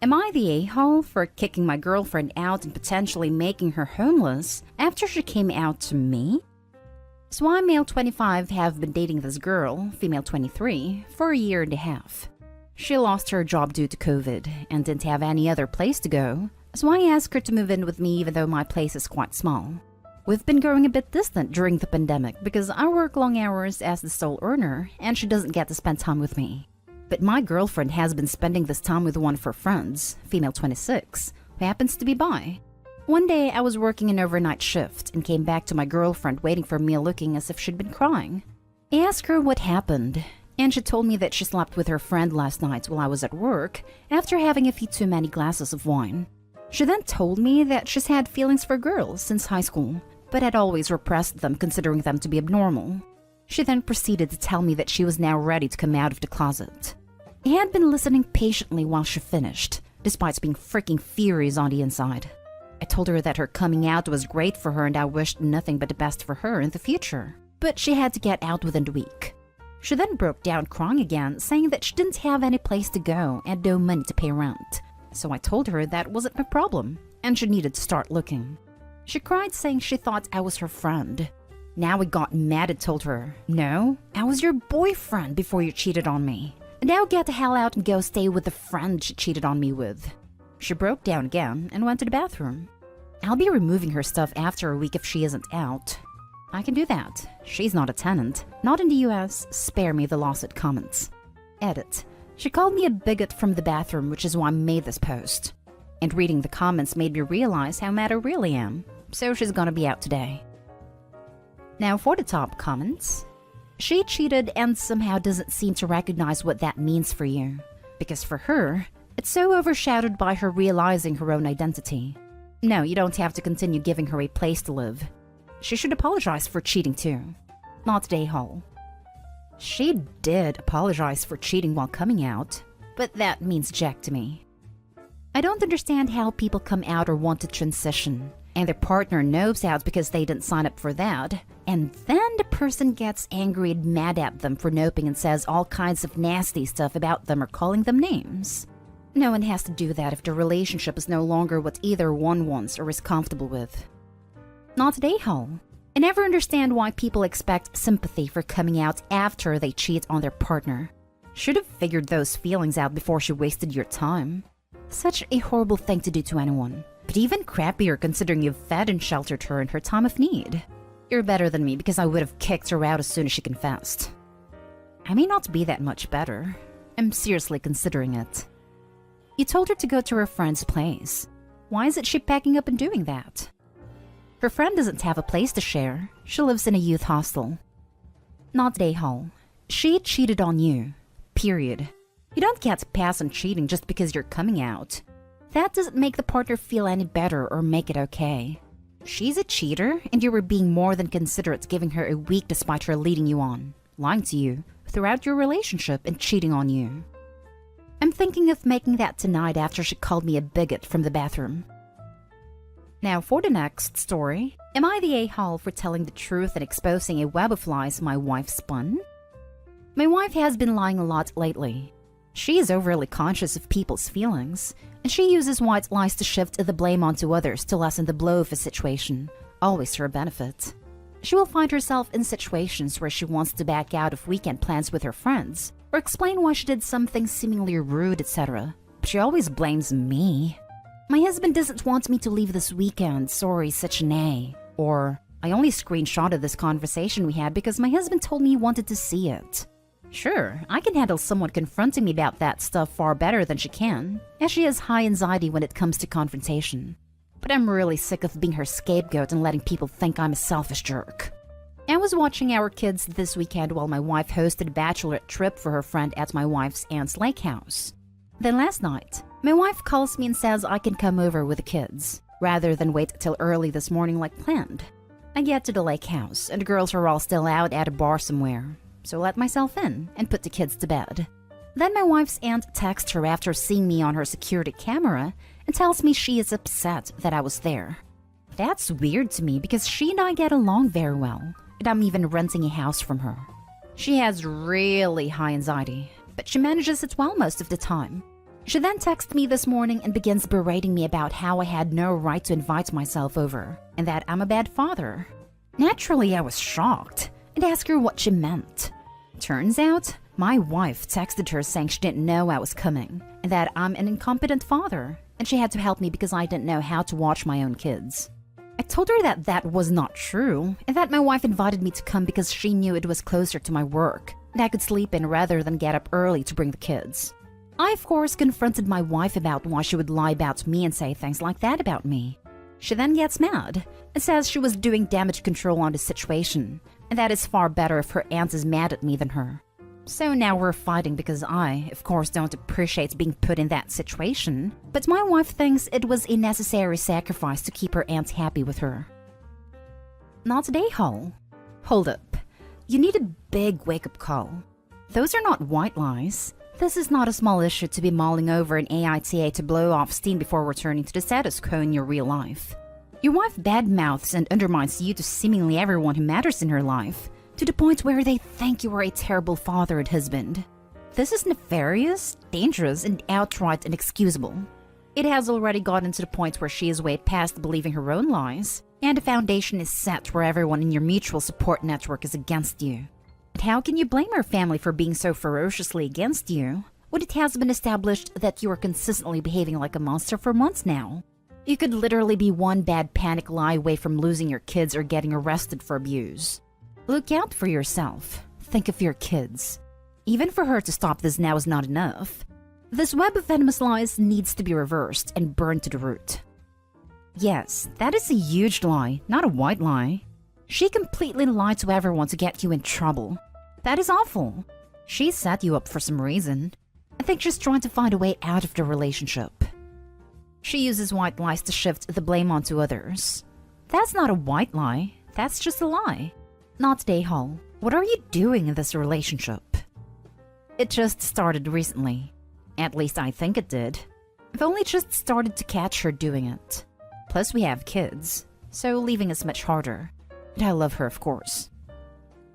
Am I the a-hole for kicking my girlfriend out and potentially making her homeless after she came out to me? So I, male 25, have been dating this girl, female 23, for a year and a half. She lost her job due to COVID and didn't have any other place to go, so I asked her to move in with me even though my place is quite small. We've been growing a bit distant during the pandemic because I work long hours as the sole earner and she doesn't get to spend time with me. But my girlfriend has been spending this time with one of her friends, female 26, who happens to be bi. One day I was working an overnight shift and came back to my girlfriend waiting for me looking as if she'd been crying. I asked her what happened, and she told me that she slept with her friend last night while I was at work after having a few too many glasses of wine. She then told me that she's had feelings for girls since high school, but had always repressed them considering them to be abnormal. She then proceeded to tell me that she was now ready to come out of the closet. I had been listening patiently while she finished, despite being freaking furious on the inside. I told her that her coming out was great for her and I wished nothing but the best for her in the future, but she had to get out within the week. She then broke down crying again, saying that she didn't have any place to go and no money to pay rent. So I told her that wasn't my problem, and she needed to start looking. She cried saying she thought I was her friend. Now I got mad and told her, "No, I was your boyfriend before you cheated on me. Now get the hell out and go stay with the friend she cheated on me with." She broke down again and went to the bathroom. I'll be removing her stuff after a week if she isn't out. I can do that. She's not a tenant. Not in the US. Spare me the lawsuit comments. Edit. She called me a bigot from the bathroom, which is why I made this post. And reading the comments made me realize how mad I really am. So she's gonna be out today. Now for the top comments. She cheated and somehow doesn't seem to recognize what that means for you. Because for her, it's so overshadowed by her realizing her own identity. No, you don't have to continue giving her a place to live. She should apologize for cheating too. Not today, Hall. She did apologize for cheating while coming out, but that means jack to me. I don't understand how people come out or want to transition, and their partner knows out because they didn't sign up for that, and then the person gets angry and mad at them for noping and says all kinds of nasty stuff about them or calling them names. No one has to do that if the relationship is no longer what either one wants or is comfortable with. Not today, Hall. I never understand why people expect sympathy for coming out after they cheat on their partner. Should have figured those feelings out before she wasted your time. Such a horrible thing to do to anyone. But even crappier considering you've fed and sheltered her in her time of need. You're better than me because I would have kicked her out as soon as she confessed. I may not be that much better. I'm seriously considering it. You told her to go to her friend's place. Why isn't she packing up and doing that? Her friend doesn't have a place to share. She lives in a youth hostel. Not today, Hall. She cheated on you. Period. You don't get to pass on cheating just because you're coming out. That doesn't make the partner feel any better or make it okay. She's a cheater, and you were being more than considerate giving her a week despite her leading you on, lying to you, throughout your relationship and cheating on you. I'm thinking of making that tonight after she called me a bigot from the bathroom. Now for the next story. Am I the a-hole for telling the truth and exposing a web of lies my wife spun? My wife has been lying a lot lately. She is overly conscious of people's feelings, and she uses white lies to shift the blame onto others to lessen the blow of a situation, always to her benefit. She will find herself in situations where she wants to back out of weekend plans with her friends, or explain why she did something seemingly rude, etc. But she always blames me. My husband doesn't want me to leave this weekend, sorry, such an A. Or, I only screenshotted this conversation we had because my husband told me he wanted to see it. Sure, I can handle someone confronting me about that stuff far better than she can, as she has high anxiety when it comes to confrontation. But I'm really sick of being her scapegoat and letting people think I'm a selfish jerk. I was watching our kids this weekend while my wife hosted a bachelorette trip for her friend at my wife's aunt's lake house. Then last night, my wife calls me and says I can come over with the kids, rather than wait till early this morning like planned. I get to the lake house, and the girls are all still out at a bar somewhere, so I let myself in and put the kids to bed. Then my wife's aunt texts her after seeing me on her security camera and tells me she is upset that I was there. That's weird to me because she and I get along very well, and I'm even renting a house from her. She has really high anxiety, but she manages it well most of the time. She then texted me this morning and begins berating me about how I had no right to invite myself over and that I'm a bad father. Naturally, I was shocked and asked her what she meant. Turns out, my wife texted her saying she didn't know I was coming and that I'm an incompetent father and she had to help me because I didn't know how to watch my own kids. I told her that that was not true and that my wife invited me to come because she knew it was closer to my work and I could sleep in rather than get up early to bring the kids. I, of course, confronted my wife about why she would lie about me and say things like that about me. She then gets mad and says she was doing damage control on the situation and that it's far better if her aunt is mad at me than her. So now we're fighting because I, of course, don't appreciate being put in that situation, but my wife thinks it was a necessary sacrifice to keep her aunt happy with her. Not today, Hall. Hold up. You need a big wake-up call. Those are not white lies. This is not a small issue to be mulling over in AITA to blow off steam before returning to the status quo in your real life. Your wife badmouths and undermines you to seemingly everyone who matters in her life, to the point where they think you are a terrible father and husband. This is nefarious, dangerous, and outright inexcusable. It has already gotten to the point where she is way past believing her own lies, and the foundation is set where everyone in your mutual support network is against you. But how can you blame her family for being so ferociously against you, when it has been established that you are consistently behaving like a monster for months now? You could literally be one bad panic lie away from losing your kids or getting arrested for abuse. Look out for yourself. Think of your kids. Even for her to stop this now is not enough. This web of venomous lies needs to be reversed and burned to the root. Yes, that is a huge lie, not a white lie. She completely lied to everyone to get you in trouble. That is awful. She set you up for some reason. I think she's trying to find a way out of the relationship. She uses white lies to shift the blame onto others. That's not a white lie. That's just a lie. Not today, Hall. What are you doing in this relationship? It just started recently. At least I think it did. I've only just started to catch her doing it. Plus we have kids, so leaving is much harder. But I love her, of course.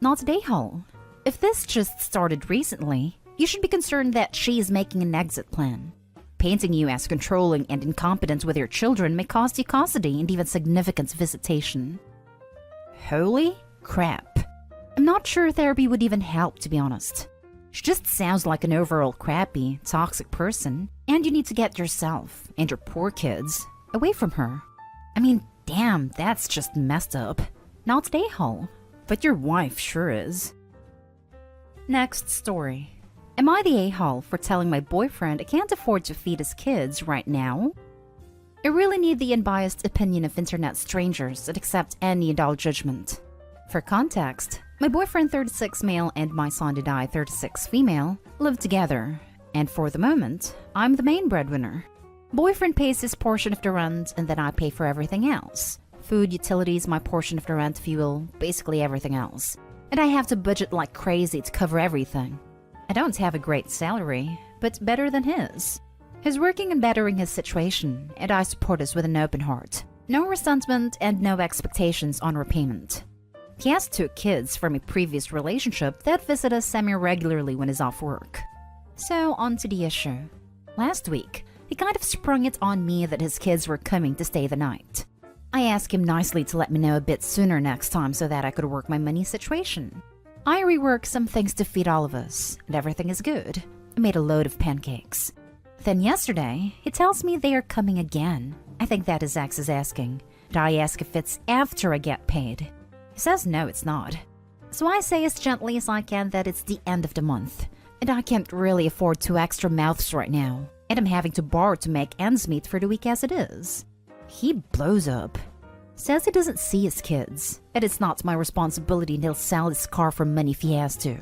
Not today, Hall. If this just started recently, you should be concerned that she is making an exit plan. Painting you as controlling and incompetent with your children may cost you custody and even significant visitation. Holy crap. I'm not sure therapy would even help, to be honest. She just sounds like an overall crappy, toxic person, and you need to get yourself and your poor kids away from her. I mean, damn, that's just messed up. Not today, Hall, but your wife sure is. Next story. Am I the a-hole for telling my boyfriend I can't afford to feed his kids right now? I really need the unbiased opinion of internet strangers that accept any adult judgment. For context, my boyfriend 36 male and my son Didai 36 female live together, and for the moment, I'm the main breadwinner. Boyfriend pays his portion of the rent and then I pay for everything else. Food, utilities, my portion of the rent, fuel, basically everything else. And I have to budget like crazy to cover everything. I don't have a great salary, but better than his. He's working and bettering his situation, and I support us with an open heart. No resentment and no expectations on repayment. He has 2 kids from a previous relationship that visit us semi-regularly when he's off work. So on to the issue. Last week, he kind of sprung it on me that his kids were coming to stay the night. I asked him nicely to let me know a bit sooner next time so that I could work my money situation. I reworked some things to feed all of us, and everything is good. I made a load of pancakes. Then yesterday, he tells me they are coming again. I think that his ex is asking, and I ask if it's after I get paid. He says no, it's not. So I say as gently as I can that it's the end of the month, and I can't really afford 2 extra mouths right now, and I'm having to borrow to make ends meet for the week as it is. He blows up. Says he doesn't see his kids, and it's not my responsibility and he'll sell his car for money if he has to.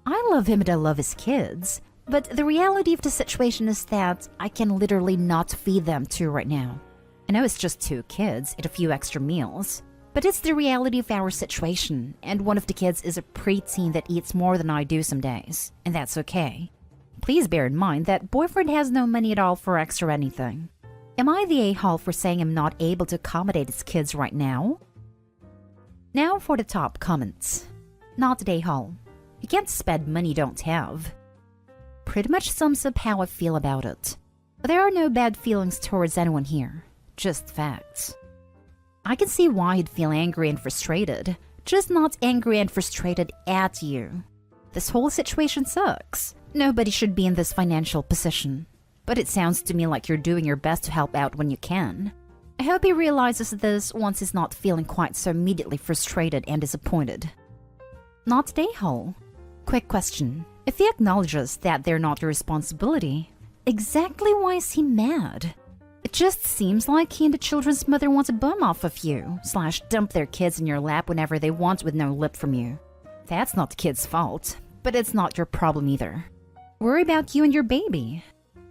I love him and I love his kids, but the reality of the situation is that I can literally not feed them 2 right now. I know it's just 2 kids and a few extra meals, but it's the reality of our situation, and one of the kids is a preteen that eats more than I do some days, and that's okay. Please bear in mind that boyfriend has no money at all for extra anything. Am I the a-hole for saying I'm not able to accommodate his kids right now? Now for the top comments. Not the a-hole. You can't spend money you don't have. pretty much sums up how I feel about it. There are no bad feelings towards anyone here, just facts. I can see why you'd feel angry and frustrated, just not angry and frustrated at you. This whole situation sucks. Nobody should be in this financial position. But it sounds to me like you're doing your best to help out when you can. I hope he realizes this once he's not feeling quite so immediately frustrated and disappointed. Not a-hole. Quick question. If he acknowledges that they're not your responsibility, exactly why is he mad? It just seems like he and the children's mother want a bum off of you, / dump their kids in your lap whenever they want with no lip from you. That's not the kid's fault, but it's not your problem either. Worry about you and your baby.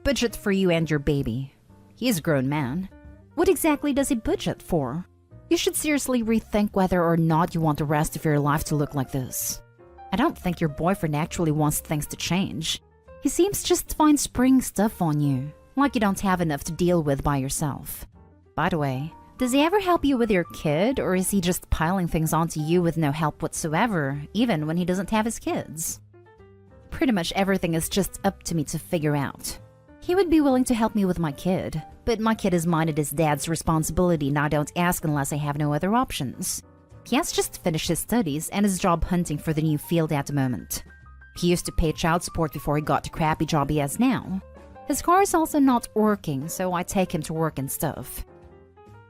Budget for you and your baby. He's a grown man. What exactly does he budget for? You should seriously rethink whether or not you want the rest of your life to look like this. I don't think your boyfriend actually wants things to change. He seems just fine springing stuff on you, like you don't have enough to deal with by yourself. By the way, does he ever help you with your kid, or is he just piling things onto you with no help whatsoever, even when he doesn't have his kids? Pretty much everything is just up to me to figure out. He would be willing to help me with my kid, but my kid is mine and his dad's responsibility and I don't ask unless I have no other options. He has just finished his studies and is job hunting for the new field at the moment. He used to pay child support before he got the crappy job he has now. His car is also not working, so I take him to work and stuff.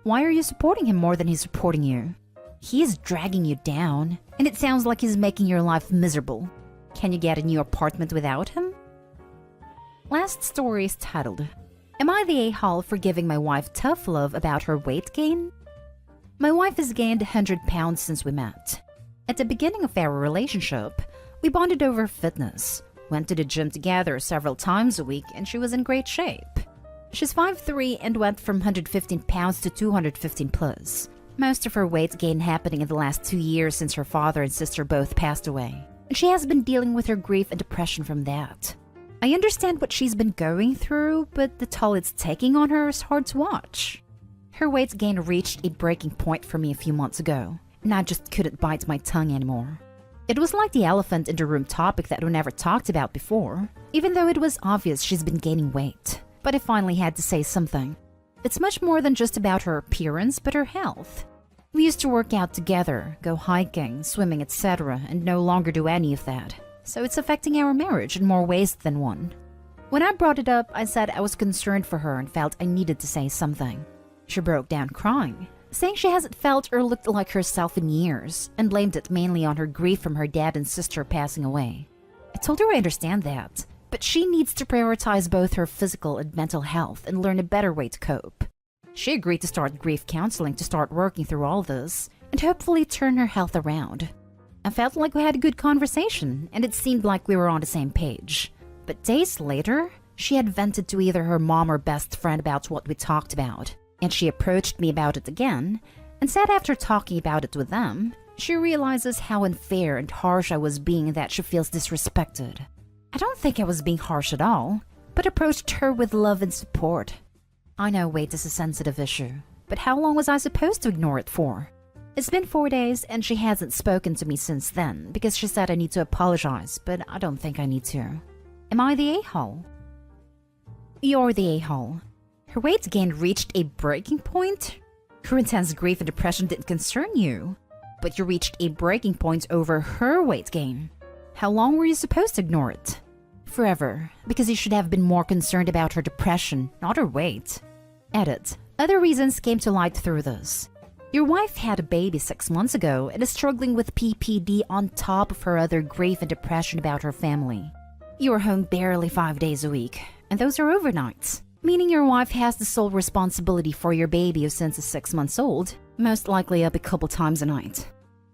Why are you supporting him more than he's supporting you? He is dragging you down, and it sounds like he's making your life miserable. Can you get a new apartment without him? Last story is titled, Am I the a-hole for giving my wife tough love about her weight gain? My wife has gained 100 pounds since we met. At the beginning of our relationship, we bonded over fitness, went to the gym together several times a week, and she was in great shape. She's 5'3" and went from 115 pounds to 215 plus. Most of her weight gain happening in the last 2 years since her father and sister both passed away. And she has been dealing with her grief and depression from that. I understand what she's been going through, but the toll it's taking on her is hard to watch. Her weight gain reached a breaking point for me a few months ago, and I just couldn't bite my tongue anymore. It was like the elephant in the room topic that we never talked about before, even though it was obvious she's been gaining weight. But I finally had to say something. It's much more than just about her appearance, but her health. We used to work out together, go hiking, swimming, etc., and no longer do any of that. So it's affecting our marriage in more ways than one. When I brought it up, I said I was concerned for her and felt I needed to say something. She broke down crying, saying she hasn't felt or looked like herself in years, and blamed it mainly on her grief from her dad and sister passing away. I told her I understand that, but she needs to prioritize both her physical and mental health and learn a better way to cope. She agreed to start grief counseling to start working through all this, and hopefully turn her health around. I felt like we had a good conversation, and it seemed like we were on the same page. But days later, she had vented to either her mom or best friend about what we talked about, and she approached me about it again, and said after talking about it with them, she realizes how unfair and harsh I was being and that she feels disrespected. I don't think I was being harsh at all, but approached her with love and support. I know weight is a sensitive issue, but how long was I supposed to ignore it for? It's been 4 days and she hasn't spoken to me since then because she said I need to apologize, but I don't think I need to. Am I the a-hole? You're the a-hole. Her weight gain reached a breaking point? Her intense grief and depression didn't concern you, but you reached a breaking point over her weight gain. How long were you supposed to ignore it? Forever, because you should have been more concerned about her depression, not her weight. Edit. Other reasons came to light through this. Your wife had a baby 6 months ago and is struggling with PPD on top of her other grief and depression about her family. You are home barely 5 days a week, and those are overnights, meaning your wife has the sole responsibility for your baby who since is 6 months old, most likely up a couple times a night.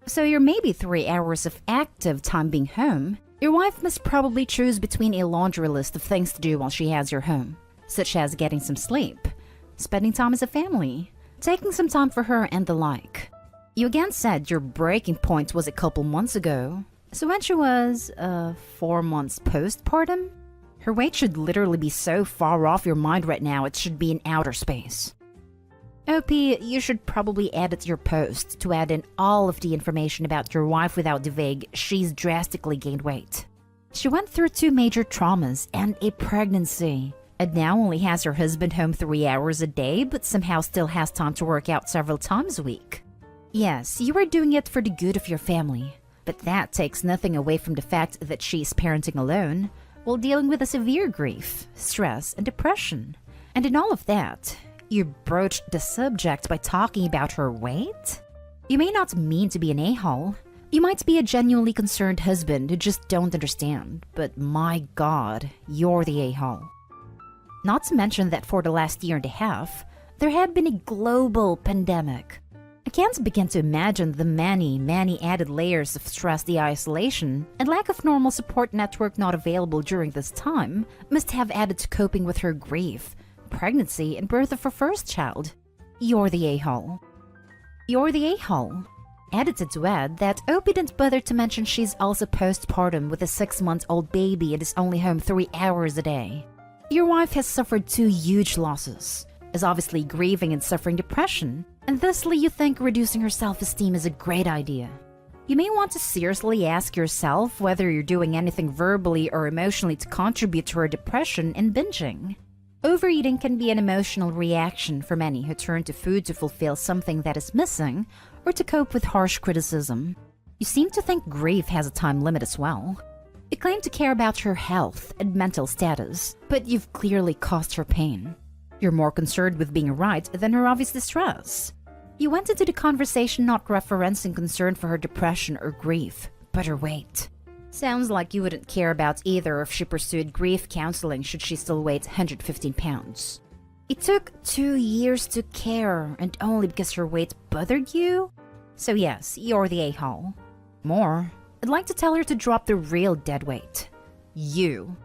So your maybe 3 hours of active time being home, your wife must probably choose between a laundry list of things to do while she has your home, such as getting some sleep, spending time as a family, taking some time for her, and the like. You again said your breaking point was a couple months ago, so when she was, 4 months postpartum? Her weight should literally be so far off your mind right now it should be in outer space. OP, you should probably edit your post to add in all of the information about your wife without the vague, she's drastically gained weight. She went through 2 major traumas and a pregnancy, and now only has her husband home 3 hours a day, but somehow still has time to work out several times a week. Yes, you are doing it for the good of your family, but that takes nothing away from the fact that she's parenting alone, while dealing with a severe grief, stress, and depression. And in all of that, you broached the subject by talking about her weight? You may not mean to be an a-hole. You might be a genuinely concerned husband who just don't understand, but my God, you're the a-hole. Not to mention that for the last year and a half, there had been a global pandemic. I can't begin to imagine the many added layers of stress the isolation and lack of normal support network not available during this time must have added to coping with her grief, pregnancy, and birth of her first child. You're the a-hole. You're the a-hole. Edited to add that Opie didn't bother to mention she's also postpartum with a 6-month-old baby and is only home 3 hours a day. Your wife has suffered 2 huge losses, is obviously grieving and suffering depression, and thusly you think reducing her self-esteem is a great idea. You may want to seriously ask yourself whether you're doing anything verbally or emotionally to contribute to her depression and binging. Overeating can be an emotional reaction for many who turn to food to fulfill something that is missing or to cope with harsh criticism. You seem to think grief has a time limit as well. You claim to care about her health and mental status, but you've clearly caused her pain. You're more concerned with being right than her obvious distress. You went into the conversation not referencing concern for her depression or grief, but her weight. Sounds like you wouldn't care about either if she pursued grief counseling should she still weigh 115 pounds. It took 2 years to care, and only because her weight bothered you? So yes, you're the a-hole. More, I'd like to tell her to drop the real dead weight. You.